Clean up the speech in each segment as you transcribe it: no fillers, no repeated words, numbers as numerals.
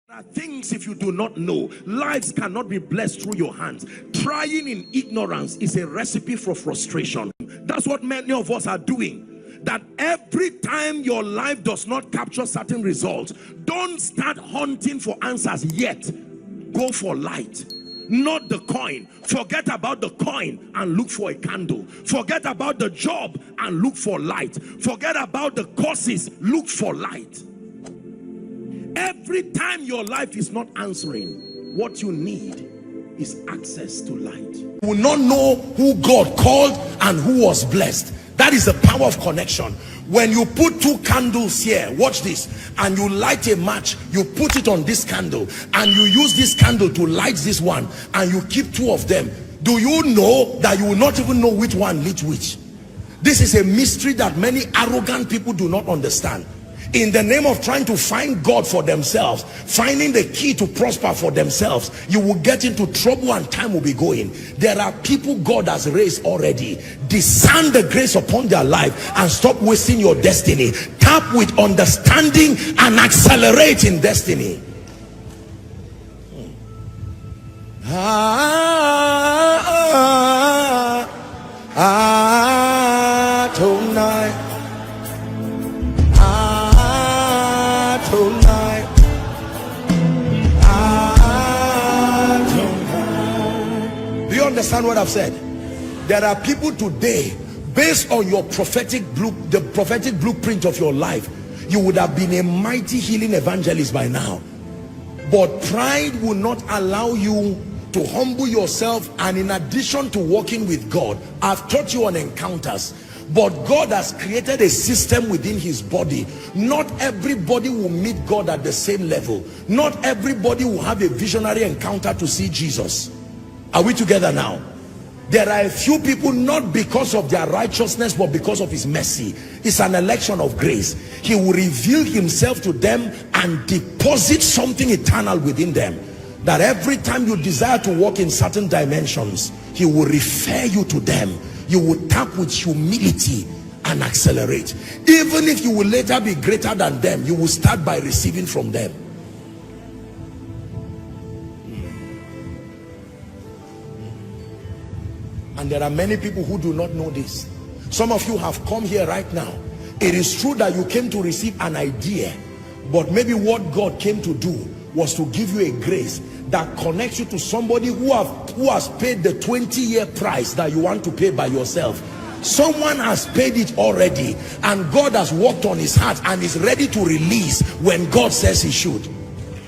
There are things, if you do not know, lives cannot be blessed through your hands. Trying in ignorance is a recipe for frustration. That's what many of us are doing. That every time your life does not capture certain results, don't start hunting for answers yet. Go for light, not the coin. Forget about the coin and look for a candle. Forget about the job and look for light. Forget about the courses, look for light. Every time your life is not answering, what you need is access to light. You will not know who God called and who was blessed. That is the power of connection. When you put two candles here, watch this, and you light a match, you put it on this candle, and you use this candle to light this one, and you keep two of them. Do you know that you will not even know which one lit which? This is a mystery that many arrogant people do not understand. In the name of trying to find God for themselves, finding the key to prosper for themselves, you will get into trouble and time will be going. There are people God has raised already. Discern the grace upon their life and stop wasting your destiny. Tap with understanding and accelerate in destiny. Tonight. Do you understand what I've said? There are people today, based on your the prophetic blueprint of your life, you would have been a mighty healing evangelist by now. But pride will not allow you to humble yourself, and in addition to working with God, I've taught you on encounters. But God has created a system within his body. Not everybody will meet God at the same level. Not everybody will have a visionary encounter to see Jesus. Are we together now? There are a few people, not because of their righteousness, but because of his mercy. It's an election of grace. He will reveal himself to them and deposit something eternal within them, that every time you desire to walk in certain dimensions, he will refer you to them. You will tap with humility and accelerate. Even if you will later be greater than them, you will start by receiving from them. And there are many people who do not know this. Some of you have come here right now. It is true that you came to receive an idea, but maybe what God came to do was to give you a grace that connects you to somebody who has paid the 20-year price that you want to pay by yourself. Someone has paid it already, and God has worked on his heart and is ready to release when God says he should.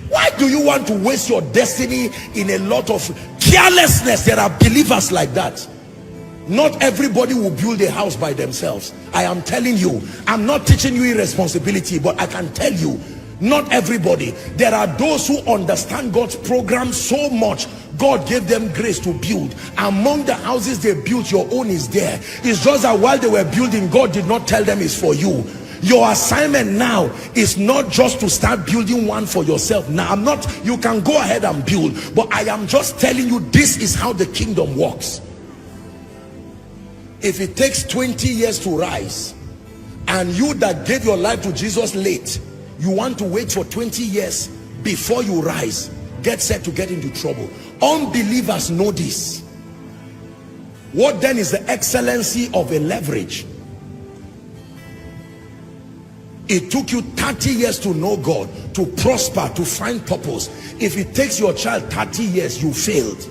Why do you want to waste your destiny in a lot of carelessness? There are believers like that. Not everybody will build a house by themselves. I am telling you, I'm not teaching you irresponsibility, but I can tell you, not everybody. There are those who understand God's program so much, God gave them grace to build. Among the houses they built, your own is there. It's just that while they were building, God did not tell them it's for you. Your assignment now is not just to start building one for yourself. Now, you can go ahead and build, but I am just telling you, this is how the kingdom works. If it takes 20 years to rise, and you that gave your life to Jesus late, you want to wait for 20 years before you rise, get set to get into trouble. Unbelievers know this. What then is the excellency of a leverage? It took you 30 years to know God, to prosper, to find purpose. If it takes your child 30 years, you failed.